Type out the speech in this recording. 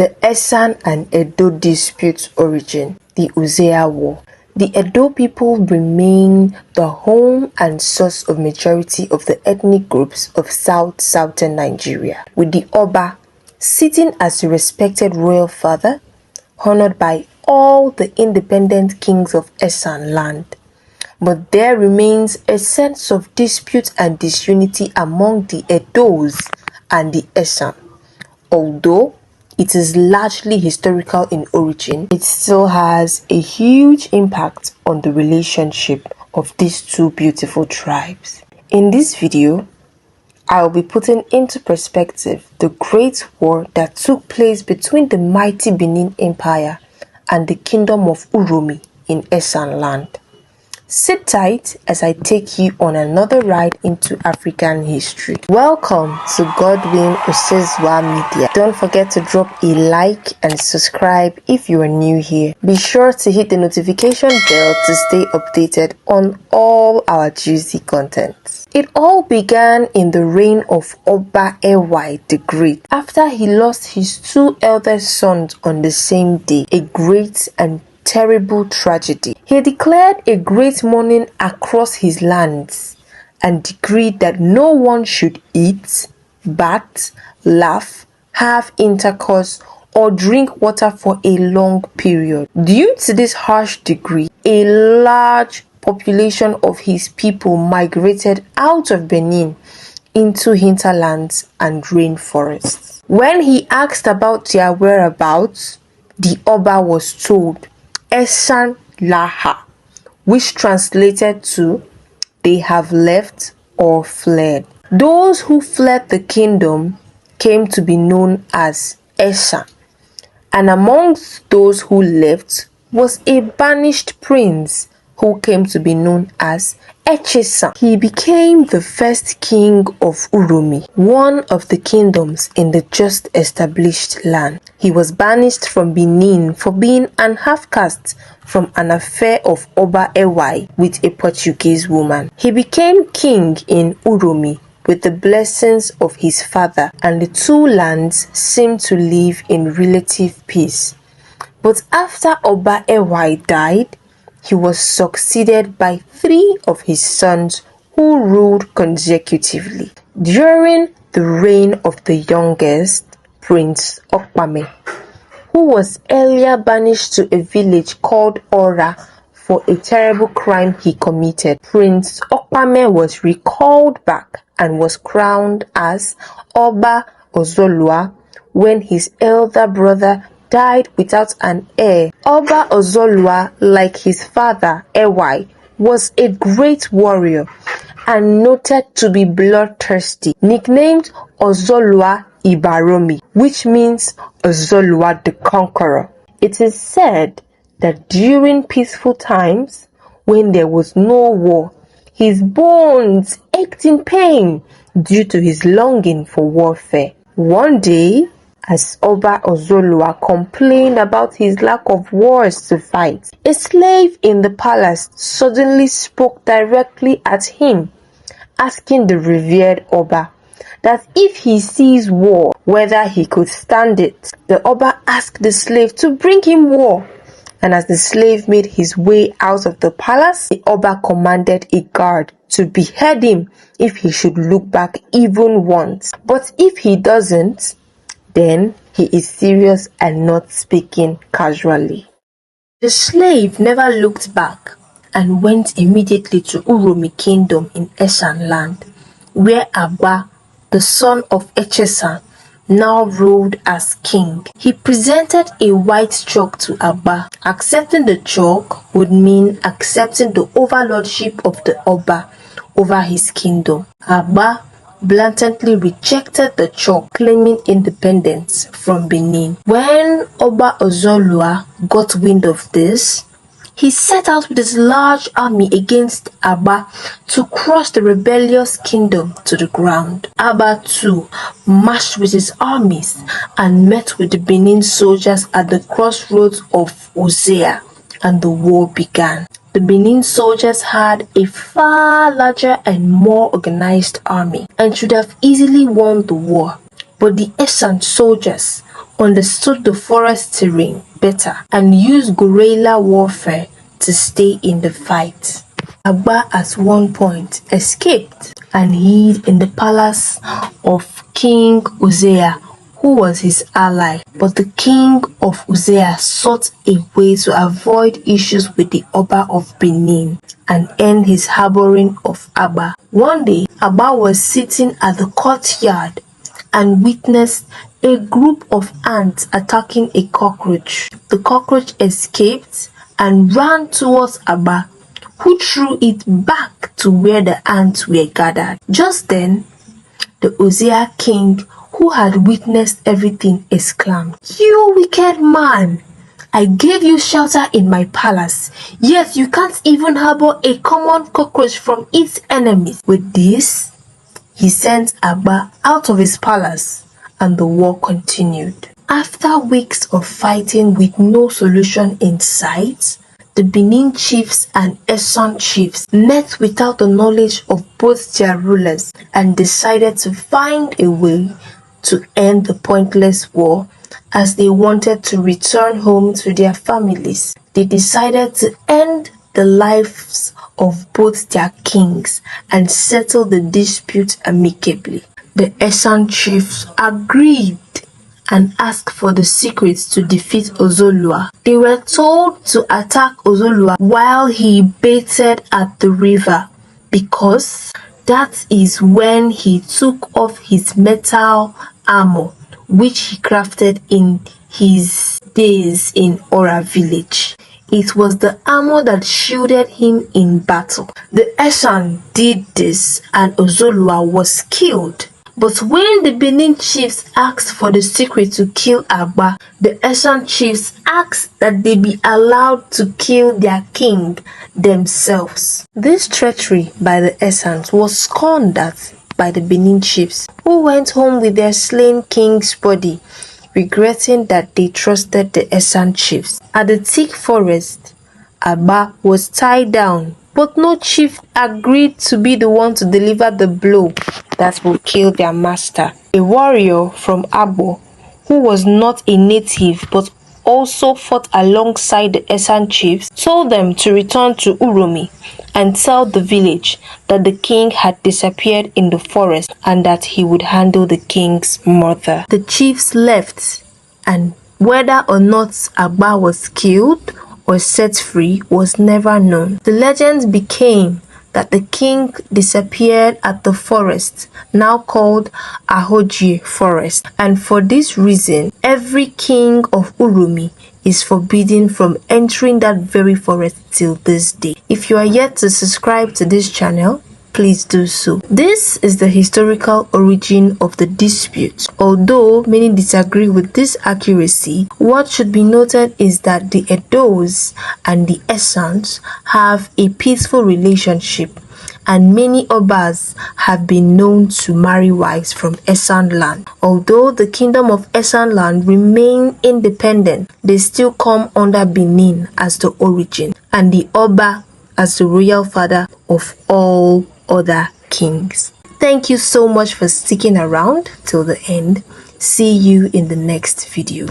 The Esan and Edo dispute origin, the UZEA War. The Edo people remain the home and source of majority of the ethnic groups of southern Nigeria, with the Oba sitting as a respected royal father, honored by all the independent kings of Esanland. But there remains a sense of dispute and disunity among the Edos and the Esan. Although it is largely historical in origin, it still has a huge impact on the relationship of these two beautiful tribes. In this video, I will be putting into perspective the great war that took place between the mighty Benin Empire and the kingdom of Uromi in Esanland. Sit tight as I take you on another ride into African history. Welcome to Godwin Osezua Media. Don't forget to drop a like and subscribe if you are new here. Be sure to hit the notification bell to stay updated on all our juicy content. It all began in the reign of Oba Ozolua the Great. After he lost his two eldest sons on the same day, a great and terrible tragedy. He declared a great mourning across his lands and decreed that no one should eat, bath, laugh, have intercourse, or drink water for a long period. Due to this harsh decree, a large population of his people migrated out of Benin into hinterlands and rainforests. When he asked about their whereabouts, the Oba was told Esanland, which translated to they have left or fled. Those who fled the kingdom came to be known as Esan, and amongst those who left was a banished prince who came to be known as Esan. He became the first king of Uromi, one of the kingdoms in the just established land. He was banished from Benin for being an half-caste from an affair of Oba Ozolua with a Portuguese woman. He became king in Uromi with the blessings of his father, and the two lands seemed to live in relative peace. But after Oba Ozolua died, he was succeeded by three of his sons who ruled consecutively. During the reign of the youngest, Prince Okpame, who was earlier banished to a village called Ora for a terrible crime he committed, Prince Okpame was recalled back and was crowned as Oba Ozolua when his elder brother died without an heir. Oba Ozolua, like his father Ozolua, was a great warrior and noted to be bloodthirsty, nicknamed Ozolua Uromi, which means Ozolua the Conqueror. It is said that during peaceful times, when there was no war, his bones ached in pain due to his longing for warfare. One day, as Oba Ozolua complained about his lack of wars to fight, a slave in the palace suddenly spoke directly at him, asking the revered Oba that if he sees war, whether he could stand it. The Oba asked the slave to bring him war, and as the slave made his way out of the palace, the Oba commanded a guard to behead him if he should look back even once. But if he doesn't, then he is serious and not speaking casually. The slave never looked back and went immediately to Uromi kingdom in Esanland, where Aba, the son of Esan, now ruled as king. He presented a white chalk to Aba. Accepting the chalk would mean accepting the overlordship of the Oba over his kingdom. Aba blatantly rejected the chalk, claiming independence from Benin. When Oba Ozolua got wind of this, he set out with his large army against Aba to crush the rebellious kingdom to the ground. Aba too marched with his armies and met with the Benin soldiers at the crossroads of UZEA, and the war began. The Benin soldiers had a far larger and more organized army and should have easily won the war. But the Esan soldiers, understood the forest terrain better and used guerrilla warfare to stay in the fight. Agba at one point escaped and hid in the palace of King UZEA, who was his ally. But the king of UZEA sought a way to avoid issues with the Oba of Benin and end his harboring of Agba. One day, Agba was sitting at the courtyard and witnessed a group of ants attacking a cockroach. The cockroach escaped and ran towards Agba, who threw it back to where the ants were gathered. Just then, the UZEA king, who had witnessed everything, exclaimed, "You wicked man! I gave you shelter in my palace, yet you can't even harbor a common cockroach from its enemies." With this, he sent Agba out of his palace, and the war continued. After weeks of fighting with no solution in sight, the Benin chiefs and Esan chiefs met without the knowledge of both their rulers and decided to find a way to end the pointless war, as they wanted to return home to their families. They decided to end the lives of both their kings and settle the dispute amicably. The Esan chiefs agreed and asked for the secrets to defeat Ozolua. They were told to attack Ozolua while he bathed at the river, because that is when he took off his metal armor, which he crafted in his days in Ora village. It was the armor that shielded him in battle. The Esan did this and Ozolua was killed. But when the Benin chiefs asked for the secret to kill Agba, the Esan chiefs asked that they be allowed to kill their king themselves. This treachery by the Esans was scorned at by the Benin chiefs, who went home with their slain king's body, regretting that they trusted the Esan chiefs. At the thick forest, Agba was tied down, but no chief agreed to be the one to deliver the blow that will kill their master. A warrior from Abo, who was not a native but also fought alongside the Esan chiefs, told them to return to Uromi and tell the village that the king had disappeared in the forest and that he would handle the king's murder. The chiefs left, and whether or not Agba was killed or set free was never known. The legend became that the king disappeared at the forest, now called Ahoji Forest, and for this reason, every king of Uromi is forbidden from entering that very forest till this day. If you are yet to subscribe to this channel, please do so. This is the historical origin of the dispute. Although many disagree with this accuracy, what should be noted is that the Edos and the Esans have a peaceful relationship, and many Obas have been known to marry wives from Esanland. Although the kingdom of Esanland remain independent, they still come under Benin as the origin, and the Oba as the royal father of all other kings. Thank you so much for sticking around till the end. See you in the next video.